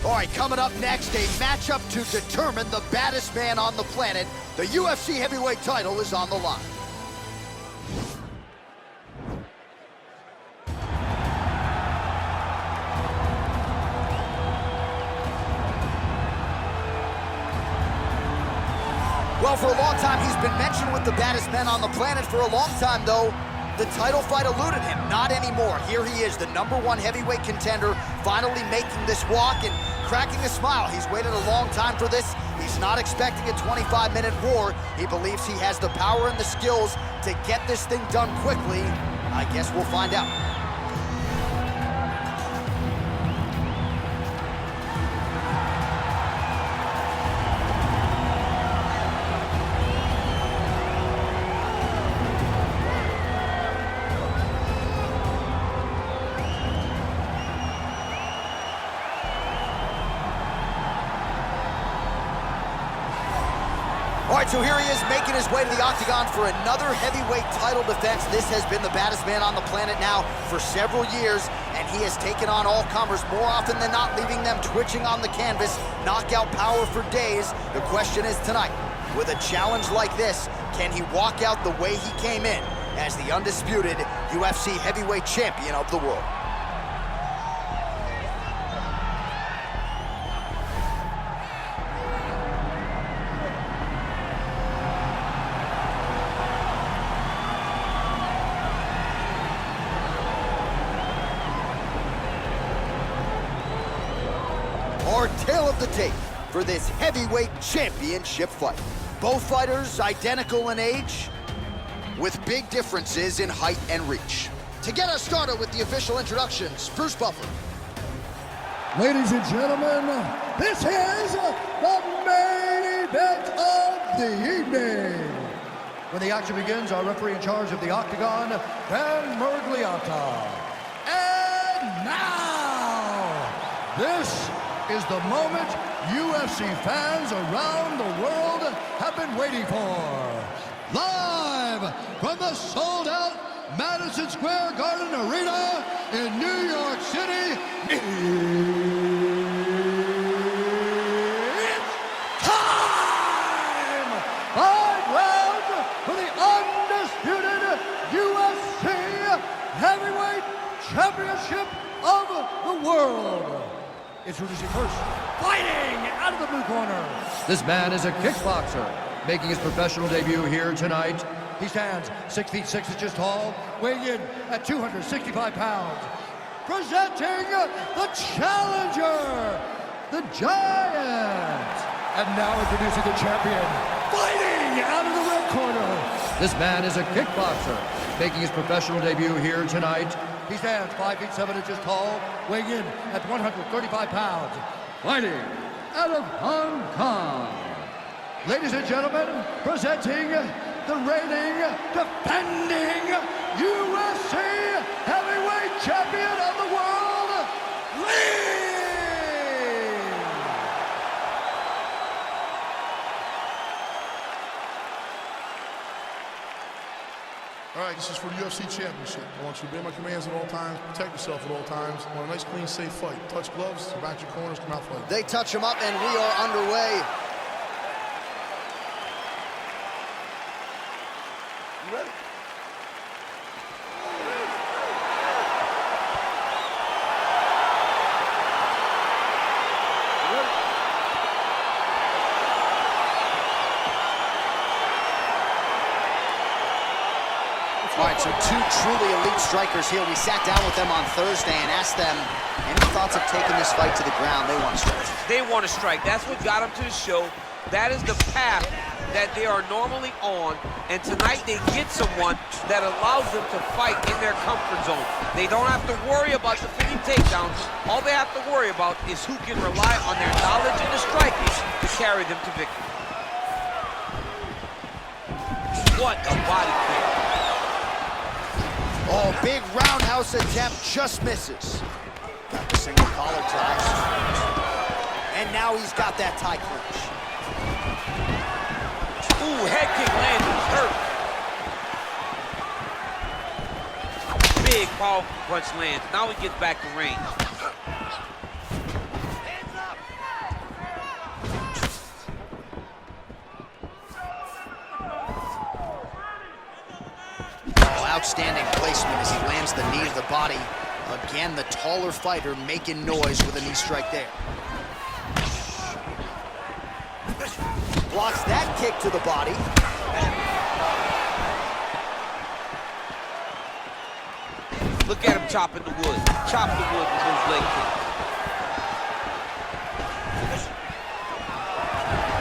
All right, coming up next, a matchup to determine the baddest man on the planet. The UFC heavyweight title is on the line. Well, for a long time, he's been mentioned with the baddest men on the planet. For a long time, though, the title fight eluded him. Not anymore. Here he is, the #1 heavyweight contender, finally making this walk and cracking a smile. He's waited a long time for this. He's not expecting a 25-minute war. He believes he has the power and the skills to get this thing done quickly. I guess we'll find out. All right, so here he is making his way to the octagon for another heavyweight title defense. This has been the baddest man on the planet now for several years, and he has taken on all comers more often than not, leaving them twitching on the canvas, knockout power for days. The question is tonight, with a challenge like this, can he walk out the way he came in as the undisputed UFC heavyweight champion of the world? Our tale of the tape for this heavyweight championship fight. Both fighters identical in age, with big differences in height and reach. To get us started with the official introductions, Bruce Buffer. Ladies and gentlemen, this is the main event of the evening. When the action begins, our referee in charge of the octagon, Dan Mergliata. And now, this is the moment UFC fans around the world have been waiting for. Live from the sold-out Madison Square Garden Arena in New York City, it's time! 5 rounds for the undisputed UFC Heavyweight Championship of the world. Introducing first, fighting out of the blue corner. This man is a kickboxer, making his professional debut here tonight. He stands 6 feet 6 inches tall, weighing in at 265 pounds. Presenting the challenger, the Giant. And now introducing the champion, fighting out of the red corner. This man is a kickboxer, making his professional debut here tonight. He stands 5 feet 7 inches tall, weighing in at 135 pounds. Fighting out of Hong Kong. Ladies and gentlemen, presenting the reigning, defending UFC heavyweight champion of the world, Lee! All right, this is for the UFC Championship. I want you to obey my commands at all times, protect yourself at all times. I want a nice, clean, safe fight. Touch gloves, back your corners, come out fighting. They touch him up, and we are underway. You ready? All right, so two truly elite strikers here. We sat down with them on Thursday and asked them any thoughts of taking this fight to the ground. They want to strike. They want to strike. That's what got them to the show. That is the path that they are normally on. And tonight they get someone that allows them to fight in their comfort zone. They don't have to worry about defending takedowns. All they have to worry about is who can rely on their knowledge in the striking to carry them to victory. What a body kick. Oh, big roundhouse attempt, just misses. Got the single collar tie. And now he's got that tie clinch. Ooh, head kick landed, hurt. Big, powerful punch lands. Now he gets back to range. Hands up. body. Again, the taller fighter making noise with a knee strike there. Blocks that kick to the body. Look at him chopping the wood. Chop the wood with those leg kicks.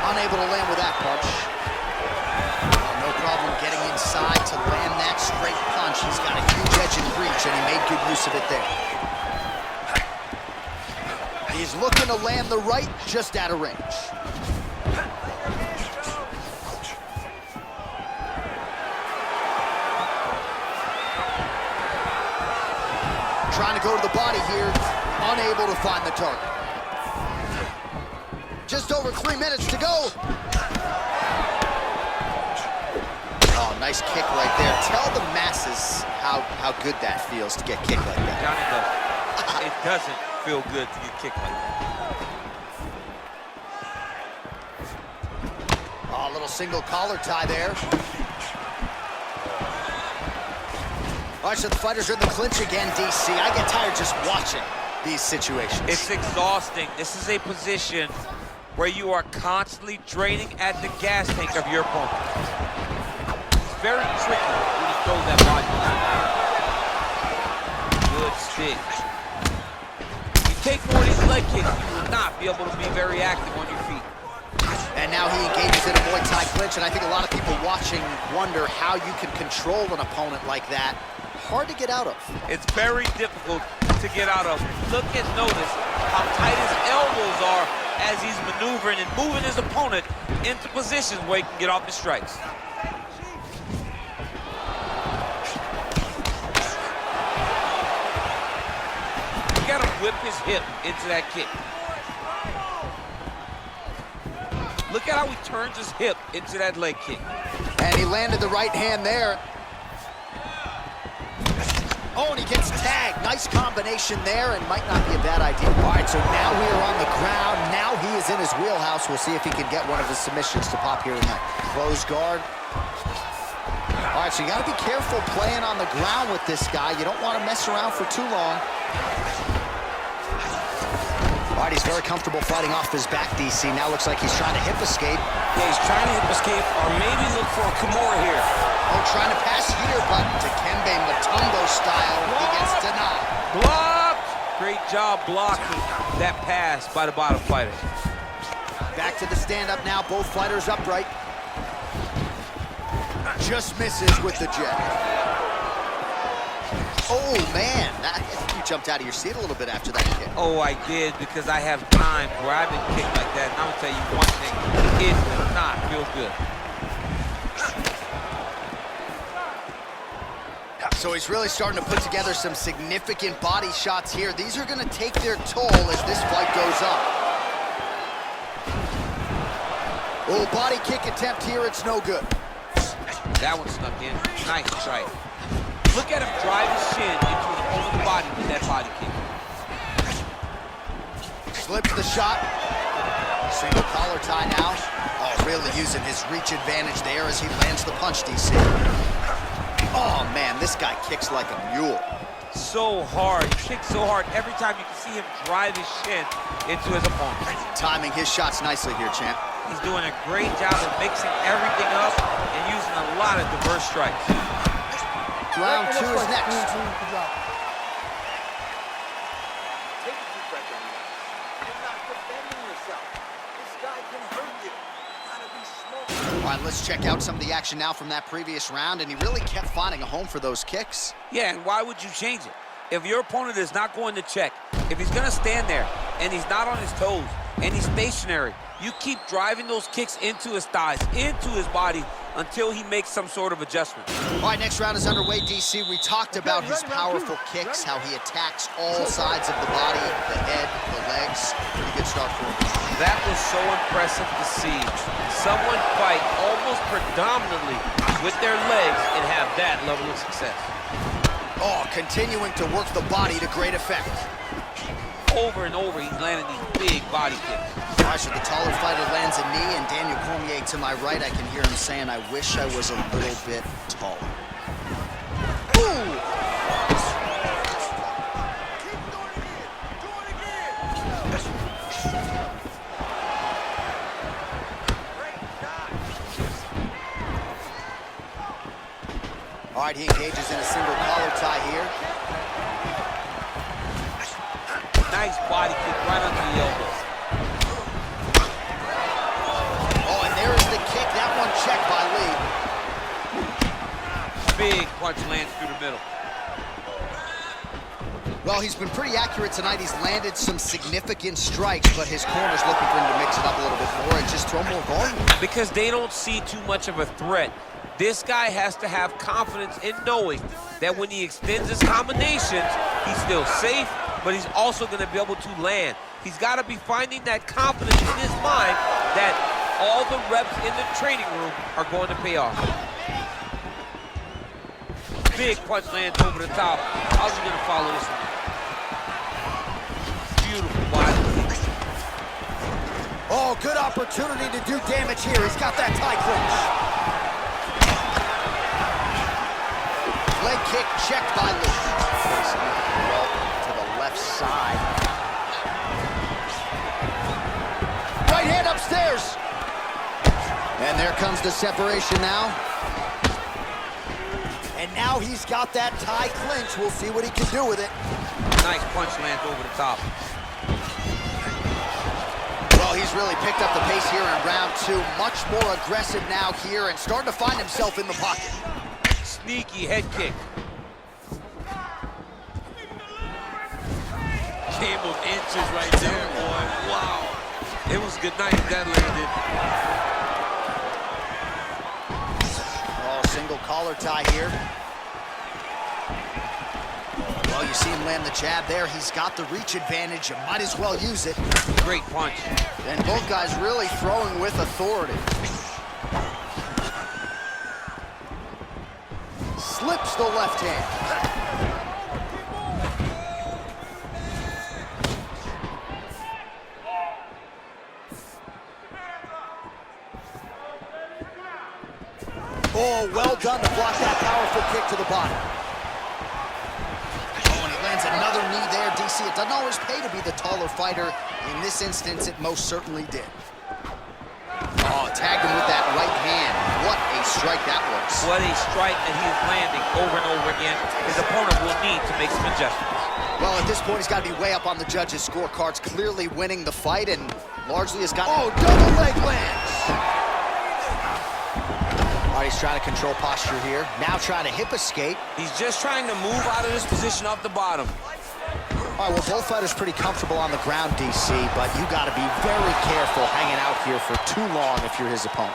Unable to land with that punch. No problem getting inside to land that straight punch. He's got a huge edge and reach, and he made good use of it there. He's looking to land the right, just out of range. Trying to go to the body here, unable to find the target. Just over 3 minutes to go. Oh, nice kick right there. Tell the masses how good that feels to get kicked like that. Johnny doesn't. It doesn't feel good to get kicked like that. Oh, a little single collar tie there. All right, so the fighters are in the clinch again, DC. I get tired just watching these situations. It's exhausting. This is a position where you are constantly draining at the gas tank of your opponent. It's very tricky when he throws that body. Good stick. You take more of these leg kicks, you will not be able to be very active on your feet. And now he engages in a Muay Thai clinch, and I think a lot of people watching wonder how you can control an opponent like that. Hard to get out of. It's very difficult to get out of. Look and notice how tight his elbows are as he's maneuvering and moving his opponent into positions where he can get off his strikes. You gotta whip his hip into that kick. Look at how he turns his hip into that leg kick. And he landed the right hand there. Oh, and he gets tagged. Nice combination there, and might not be a bad idea. All right, so now we are on the ground. Now he is in his wheelhouse. We'll see if he can get one of his submissions to pop here tonight. Close guard. All right, so you got to be careful playing on the ground with this guy. You don't want to mess around for too long. All right, he's very comfortable fighting off his back, DC. Now looks like he's trying to hip escape. Yeah, he's trying to hip escape or maybe look for a Kimura here. Oh, trying to pass here, but Dikembe Mutombo style, he gets denied. Blocked! Great job blocking that pass by the bottom fighter. Back to the stand-up now, both fighters upright. Just misses with the jab. Oh, man, you jumped out of your seat a little bit after that kick. Oh, I did, because I have times where I've been kicked like that, and I'm gonna tell you one thing, it does not feel good. So he's really starting to put together some significant body shots here. These are going to take their toll as this fight goes on. Oh, body kick attempt here. It's no good. That one snuck in. Nice try. Look at him drive his shin into his opponent's body with that body kick. Slips the shot. Single collar tie now. Oh, really using his reach advantage there as he lands the punch, DC. Oh, man, this guy kicks like a mule. So hard, kicks so hard. Every time you can see him drive his shin into his opponent. Timing his shots nicely here, champ. He's doing a great job of mixing everything up and using a lot of diverse strikes. Round two is next. All right, let's check out some of the action now from that previous round, and he really kept finding a home for those kicks. Yeah, and why would you change it? If your opponent is not going to check, if he's going to stand there and he's not on his toes and he's stationary, you keep driving those kicks into his thighs, into his body, until he makes some sort of adjustment. All right, next round is underway, DC. We talked about his powerful kicks, how he attacks all sides of the body, the head, the legs. Pretty good start for him. That was so impressive to see. Someone fight almost predominantly with their legs and have that level of success. Oh, continuing to work the body to great effect. Over and over, he's landing these big body kicks. All right, so the taller fighter lands a knee, and Daniel Cormier to my right, I can hear him saying, I wish I was a little bit taller. Ooh! All right, he engages in a single collar tie here. Nice body kick right under the elbow. Oh, and there is the kick. That one checked by Lee. Big punch lands through the middle. Well, he's been pretty accurate tonight. He's landed some significant strikes, but his corner's looking for him to mix it up a little bit more and just throw more volume. Because they don't see too much of a threat. This guy has to have confidence in knowing that when he extends his combinations, he's still safe, but he's also going to be able to land. He's got to be finding that confidence in his mind that all the reps in the training room are going to pay off. Big punch lands over the top. How's he going to follow this one? Beautiful body. Oh, good opportunity to do damage here. He's got that tie clinch. Leg kick checked by Lee. To the left side. Right hand upstairs. And there comes the separation now. And now he's got that tie clinch. We'll see what he can do with it. Nice punch lands over the top. Well, he's really picked up the pace here in round two. Much more aggressive now here and starting to find himself in the pocket. Sneaky head kick. Game of inches right there, boy. Wow. It was good night if that landed. Oh, single collar tie here. Well, you see him land the jab there. He's got the reach advantage. You might as well use it. Great punch. And both guys really throwing with authority. Slips the left hand. Oh, well done to block that powerful kick to the body. Oh, and he lands another knee there, DC. It doesn't always pay to be the taller fighter. In this instance, it most certainly did. Oh, tagged him with that right hand. What a strike that was. What a strike that he is landing over and over again. His opponent will need to make some adjustments. Well, at this point, he's got to be way up on the judges' scorecards, clearly winning the fight, and largely has got... Oh, double leg lands! All right, he's trying to control posture here. Now trying to hip escape. He's just trying to move out of this position off the bottom. All right, well, both fighters pretty comfortable on the ground, DC, but you got to be very careful hanging out here for too long if you're his opponent.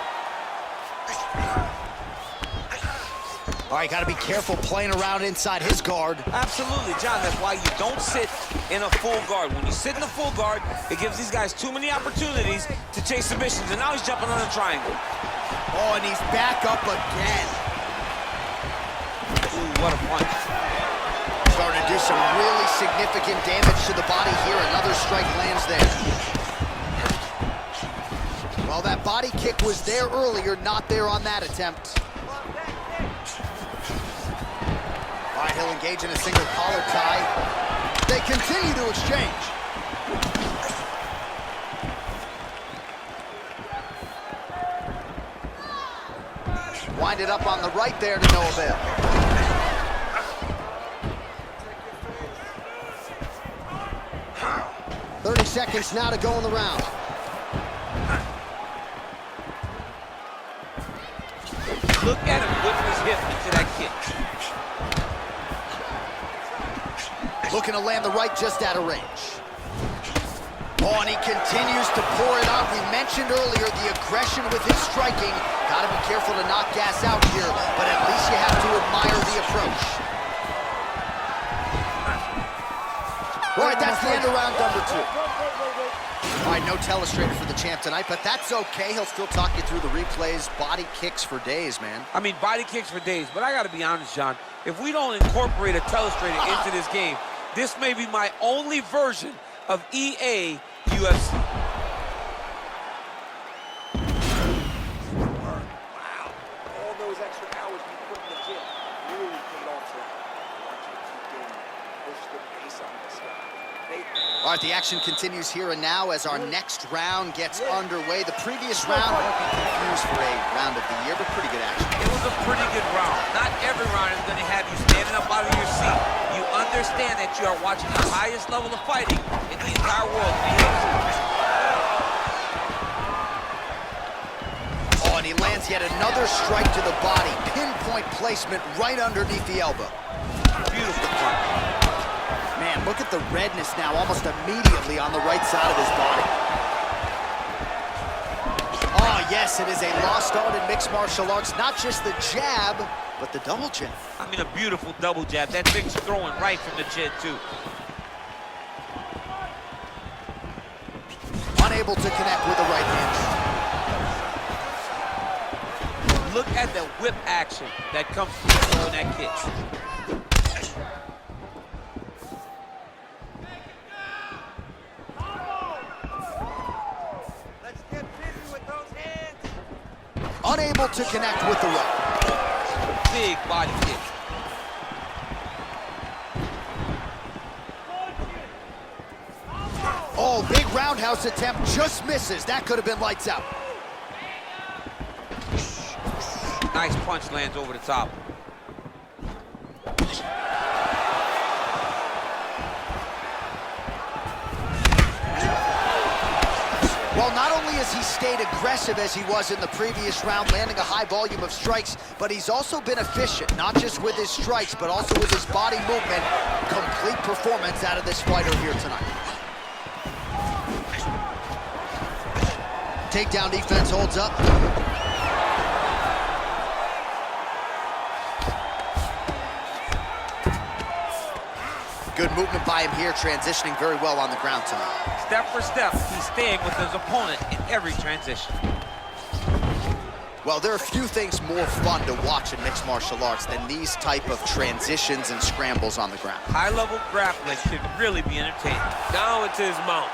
All right, got to be careful playing around inside his guard. Absolutely, John. That's why you don't sit in a full guard. When you sit in a full guard, it gives these guys too many opportunities to chase submissions, and now he's jumping on a triangle. Oh, and he's back up again. Ooh, what a punch. Starting to do some really significant damage to the body here. Another strike lands there. Well, that body kick was there earlier, not there on that attempt. All right, he'll engage in a single collar tie. They continue to exchange. Wind it up on the right there to no avail. "30 seconds now to go in the round. Look at him whip his hip into that kick. Looking to land the right just out of range. Oh, and he continues to pour it on. We mentioned earlier the aggression with his striking. Got to be careful to not gas out here, but at least you have to admire the approach. All right, that's the end of round number 2. All right, no telestrator for the champ tonight, but that's okay. He'll still talk you through the replays. Body kicks for days, man. I mean, body kicks for days, but I got to be honest, John. If we don't incorporate a telestrator into this game, this may be my only version of EA UFC. Wow. All those extra hours we put in the gym really paid off for watching keep getting push the pace on this guy. All All right, the action continues here and now as our next round gets underway. The previous round won't be confused for a round of the year, but pretty good action. It was a pretty good round. Not every round is going to have you standing up out of your seat. You understand that you are watching the highest level of fighting in the entire world. Oh, and he lands yet another strike to the body. Pinpoint placement right underneath the elbow. Beautiful punch. Man, look at the redness now, almost immediately on the right side of his body. Oh, yes, it is a lost art in mixed martial arts. Not just the jab, but the double jab. I mean, a beautiful double jab. That thing's throwing right from the chin, too. Unable to connect with the right hand. Look at the whip action that comes from throwing that kick. Unable to connect with the right. Big body kick. Oh, big roundhouse attempt, just misses. That could have been lights out. Nice punch lands over the top. Well, not only has he stayed aggressive as he was in the previous round, landing a high volume of strikes, but he's also been efficient, not just with his strikes, but also with his body movement. Complete performance out of this fighter here tonight. Takedown defense holds up. Good movement by him here, transitioning very well on the ground tonight. Step for step, he's staying with his opponent in every transition. Well, there are few things more fun to watch in mixed martial arts than these type of transitions and scrambles on the ground. High-level grappling can really be entertaining. Now into his mount.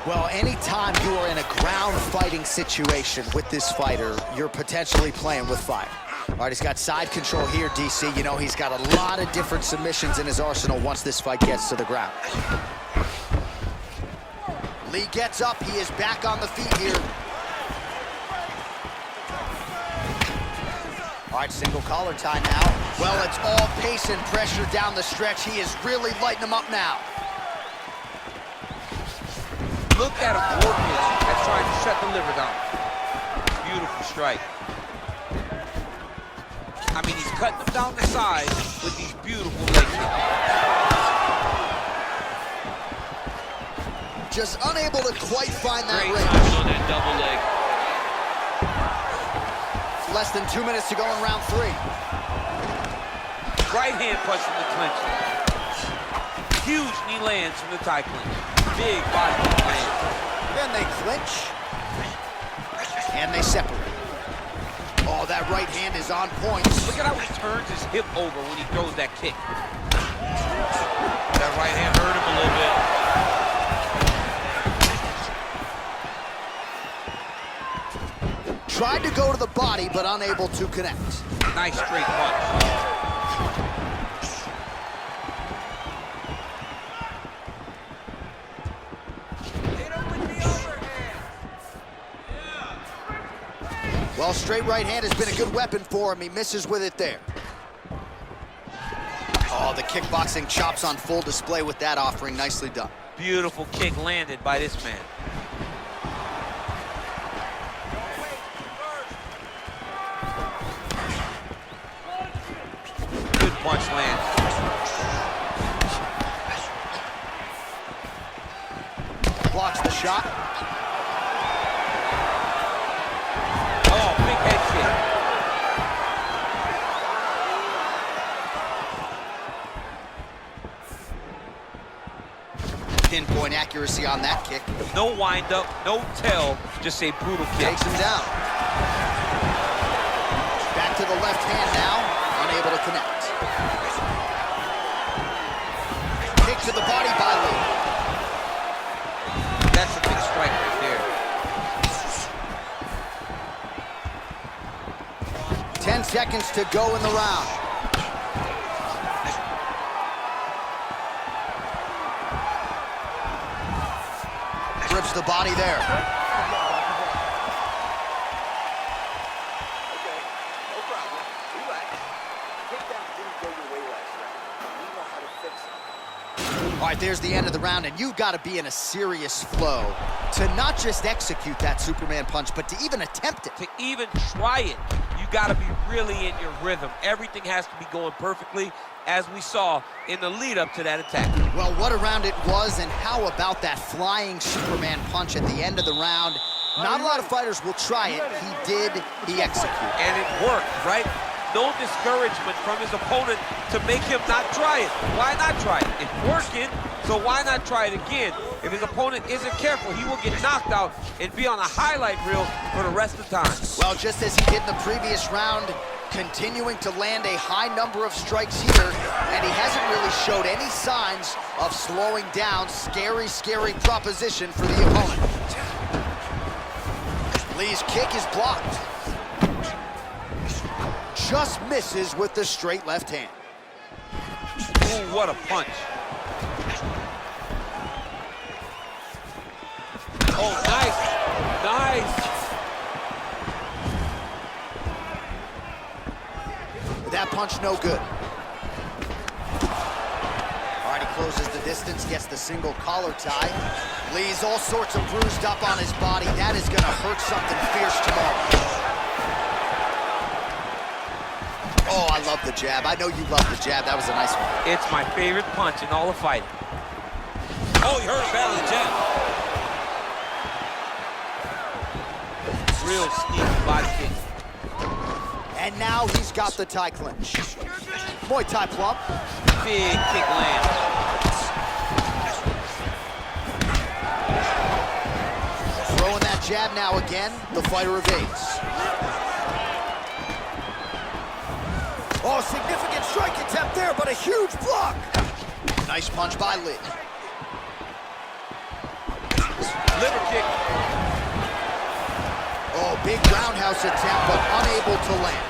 Well, anytime you are in a ground fighting situation with this fighter, you're potentially playing with fire. All right, he's got side control here, DC. You know, he's got a lot of different submissions in his arsenal once this fight gets to the ground. Lee gets up. He is back on the feet here. All right, single collar tie now. Well, it's all pace and pressure down the stretch. He is really lighting him up now. Look at him working at trying to shut the liver down. Beautiful strike. I mean, he's cutting them down the side with these beautiful leg kicks. Just unable to quite find that Great range. timing on that double leg. Less than 2 minutes to go in round 3. Right hand punch from the clinch. Huge knee lands from the tie clinch. Big body kick lands. Then they clinch. And they separate. Oh, that right hand is on point. Look at how he turns his hip over when he throws that kick. That right hand hurt him a little bit. Tried to go to the body, but unable to connect. Nice straight punch. Well, straight right hand has been a good weapon for him. He misses with it there. Oh, the kickboxing chops on full display with that offering. Nicely done. Beautiful kick landed by this man. Good punch lands. Blocks the shot. Oh, big head kick. Pinpoint accuracy on that kick. No wind up, no tell, just a brutal kick. Takes him down. Back to the left hand now. Unable to connect. Kick to the body by Lee. That's a big strike right there. 10 seconds to go in the round. the body there. Okay, no problem. Relax. Takedown didn't go your way last round. We know how to fix it. All right, there's the end of the round, and you've got to be in a serious flow to not just execute that Superman punch, but to even attempt it. To even try it, you got to be really in your rhythm. Everything has to be going perfectly, as we saw in the lead up to that attack. Well, what a round it was, and how about that flying Superman punch at the end of the round? Not a lot of fighters will try it. He did, he executed. And it worked, right? No discouragement from his opponent to make him not try it. Why not try it? It's working, so why not try it again? If his opponent isn't careful, he will get knocked out and be on a highlight reel for the rest of the time. Well, just as he did in the previous round, continuing to land a high number of strikes here, and he hasn't really showed any signs of slowing down. Scary, scary proposition for the opponent. Lee's kick is blocked. Just misses with the straight left hand. Ooh, what a punch. Oh, nice. Nice. That punch no good. All right, he closes the distance, gets the single collar tie. Lee's all sorts of bruised up on his body. That is gonna hurt something fierce tomorrow. Oh, I love the jab. I know you love the jab. That was a nice one. It's my favorite punch in all of fighting. Oh, he hurt him badly, jab. Real sneaky body kick. And now he's got the tie clinch. Muay Thai plump. Big kick land. Throwing that jab now again. The fighter evades. Oh, significant strike attempt there, but a huge block. Nice punch by Lee. Liver kick. Oh, big roundhouse attempt, but unable to land.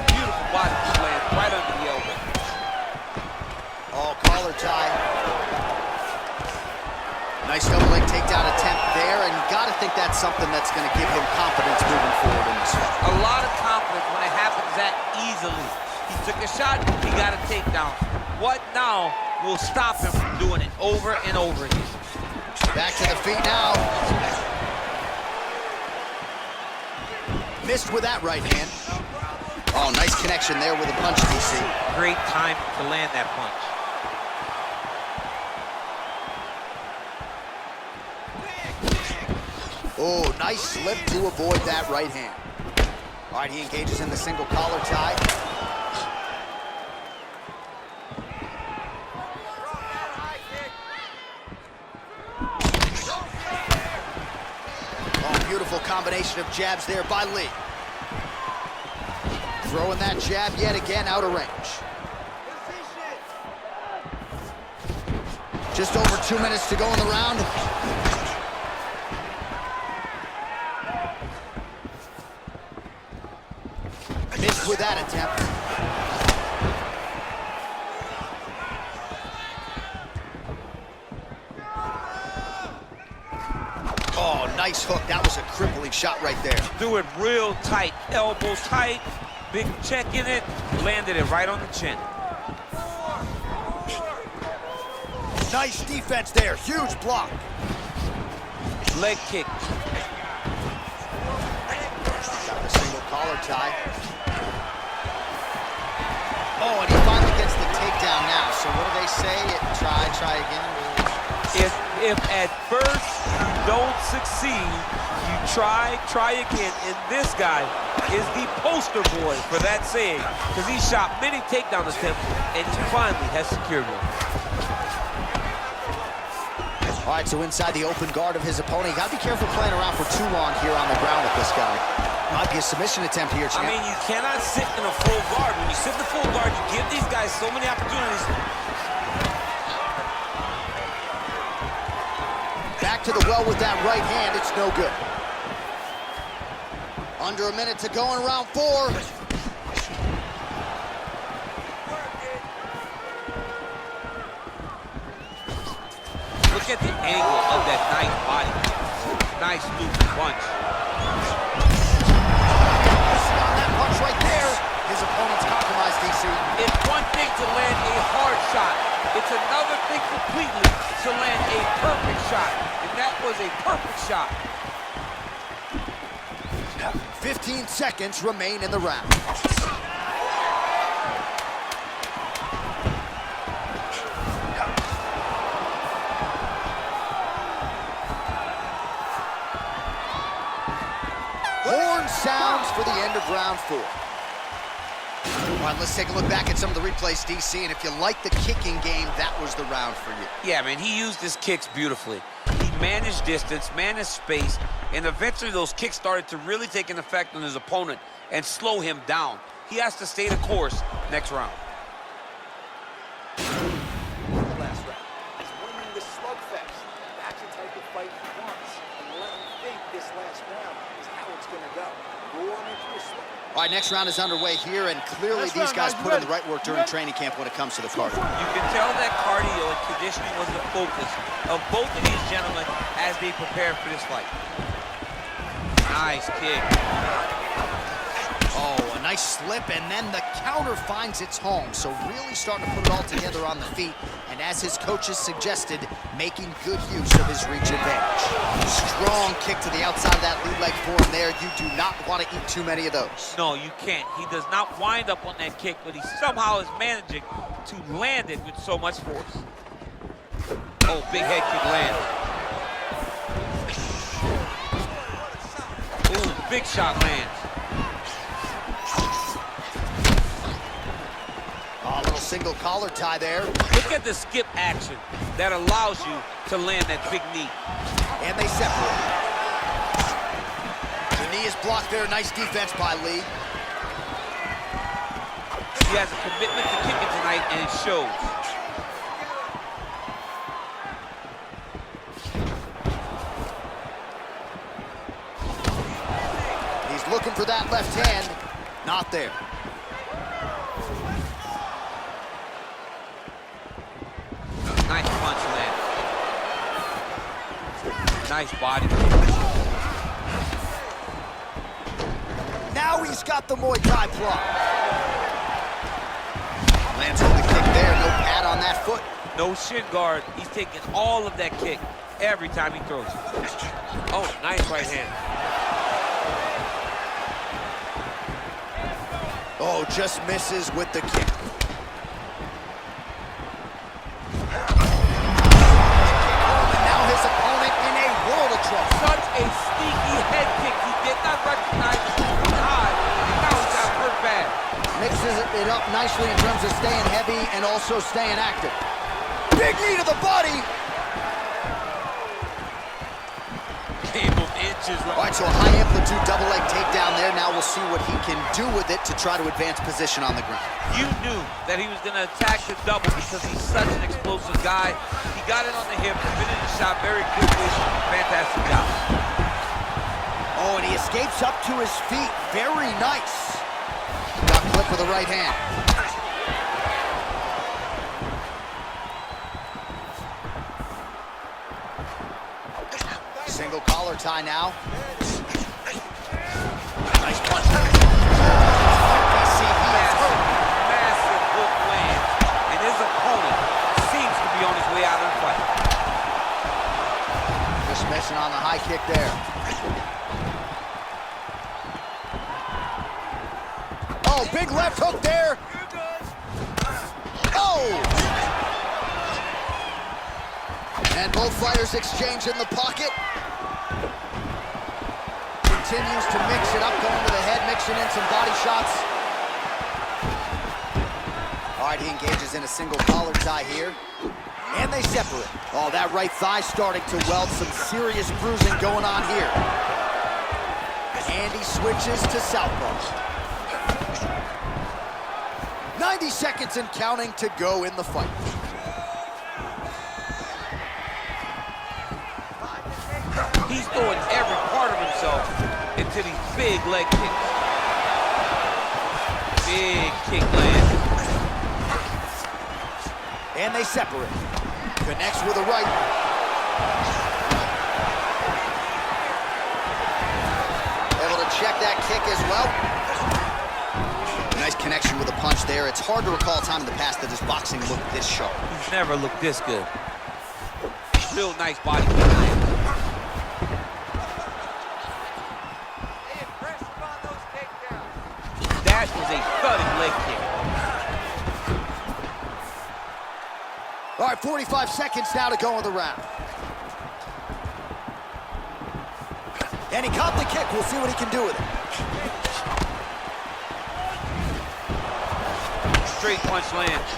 Beautiful body kick land right under the elbow. Oh, collar tie. Nice double leg takedown attempt there, and you gotta think that's something that's gonna give him confidence moving forward in this fight. A lot of confidence when it happens that easily. He took a shot, he got a takedown. What now will stop him from doing it over and over again? Back to the feet now. Missed with that right hand. Oh, nice connection there with a punch, DC. Great time to land that punch. Oh, nice slip to avoid that right hand. All right, he engages in the single collar tie. Oh, beautiful combination of jabs there by Lee. Throwing that jab yet again out of range. Just over 2 minutes to go in the round. Missed with that attempt. Oh, nice hook. That was a crippling shot right there. Do it real tight, elbow tight, big check in it, landed it right on the chin. Nice defense there. Huge block. Leg kick. Got the single collar tie. Oh, and he finally gets the takedown now. So what do they say? Try again. If at first you don't succeed, you try again. And this guy is the poster boy for that saying, because he shot many takedown attempts and he finally has secured one. All right, so inside the open guard of his opponent. You got to be careful playing around for too long here on the ground with this guy. Might be a submission attempt here, champ. I mean, you cannot sit in a full guard. When you sit in the full guard, you give these guys so many opportunities. Back to the well with that right hand. It's no good. Under a minute to go in round 4. Look at the angle of that nice body. Nice loop punch. On that punch right there, his opponent's compromised, DC. It's one thing to land a hard shot. It's another thing completely to land a perfect shot. And that was a perfect shot. 15 seconds remain in the round. Horn sounds for the end of round 4. All right, let's take a look back at some of the replays, DC, and if you like the kicking game, that was the round for you. Yeah, man, he used his kicks beautifully. He managed distance, managed space, and eventually those kicks started to really take an effect on his opponent and slow him down. He has to stay the course next round. Last round. He's winning the slugfest. That's the type of fight he wants. And let him think this last round is how it's going to go. Roar him into a slug. All right, next round is underway here, and clearly these guys put in the right work during training camp when it comes to the cardio. You can tell that cardio and conditioning was the focus of both of these gentlemen as they prepare for this fight. Nice kick. Oh, a nice slip, and then the counter finds its home. So really starting to put it all together on the feet, and as his coaches suggested, making good use of his reach advantage. Strong kick to the outside of that lead leg form there. You do not want to eat too many of those. No, you can't. He does not wind up on that kick, but he somehow is managing to land it with so much force. Oh, big head kick lands. Ooh, big shot lands. A little single collar tie there. Look at the skip action that allows you to land that big knee. And they separate. The knee is blocked there. Nice defense by Lee. He has a commitment to kicking tonight, and it shows. He's looking for that left hand. Not there. Nice punch land. Nice body. Now he's got the Muay Thai plug. Lands on the kick there. No pad on that foot. No shin guard. He's taking all of that kick every time he throws it. Oh, nice right hand. Oh, just misses with the kick. Such a sneaky head kick. He did not recognize it was high, and now he's got hurt bad. Mixes it up nicely in terms of staying heavy and also staying active. Big knee to the body. Game of inches. All right, so a high amplitude double leg takedown there. Now we'll see what he can do with it to try to advance position on the ground. You knew that he was going to attack the double because he's such an explosive guy. He got it on the hip, finished the shot very quickly. Fantastic job. Oh, and he escapes up to his feet. Very nice. Got clipped with the right hand. Single collar tie now. Nice punch. Massive hook land, and his opponent seems to be on his way out of the fight. Just missing on the high kick there. Oh, big left hook there. Oh! And both fighters exchange in the pocket. Continues to mix it up, going to the head, mixing in some body shots. All right, he engages in a single collar tie here. And they separate. Oh, that right thigh starting to weld. Some serious bruising going on here. And he switches to southpaw. 90 seconds and counting to go in the fight. He's throwing every part of himself into these big leg kicks. Big kick land. And they separate. Connects with a right. that kick as well. Nice connection with a punch there. It's hard to recall a time in the past that his boxing looked this sharp. He's never looked this good. Real nice body kick. That was a thudding leg kick. All right, 45 seconds now to go in the round. And he caught the kick. We'll see what he can do with it. Straight punch lands.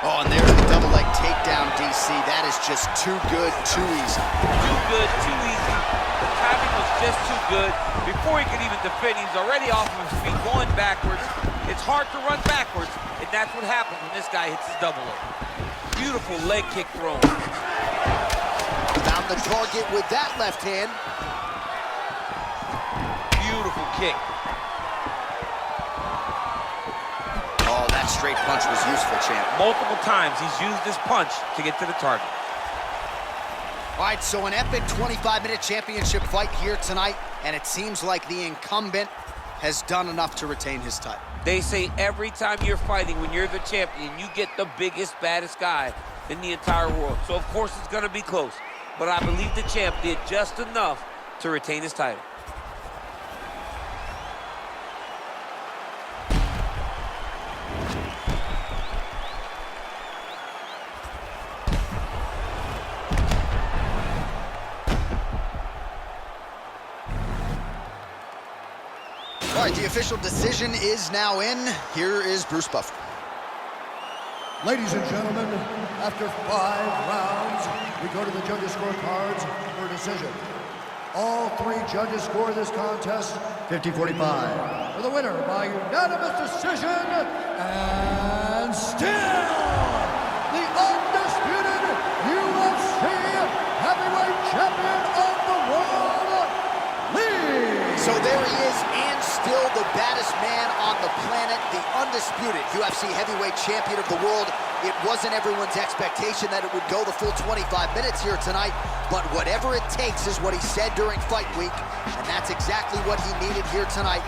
Oh, and there's the double leg takedown, DC. That is just too good, too easy. Too good, too easy. The timing was just too good. Before he could even defend, he's already off of his feet, going backwards. It's hard to run backwards, and that's what happens when this guy hits his double leg. Beautiful leg kick thrown. Found the target with that left hand. Beautiful kick. Oh, that straight punch was useful, champ. Multiple times he's used this punch to get to the target. All right, so an epic 25-minute championship fight here tonight, and it seems like the incumbent has done enough to retain his title. They say every time you're fighting, when you're the champion, you get the biggest, baddest guy in the entire world. So, of course, it's going to be close. But I believe the champ did just enough to retain his title. All right, the official decision is now in. Here is Bruce Buffer. Ladies and gentlemen, after 5 rounds, we go to the judges' scorecards for a decision. All 3 judges score this contest 50-45. For the winner by unanimous decision, and still the undisputed UFC heavyweight champion of the world, Lee. So there he is, and still the baddest man on the planet, the undisputed UFC heavyweight champion of the world. It wasn't everyone's expectation that it would go the full 25 minutes here tonight, but whatever it takes is what he said during fight week, and that's exactly what he needed here tonight.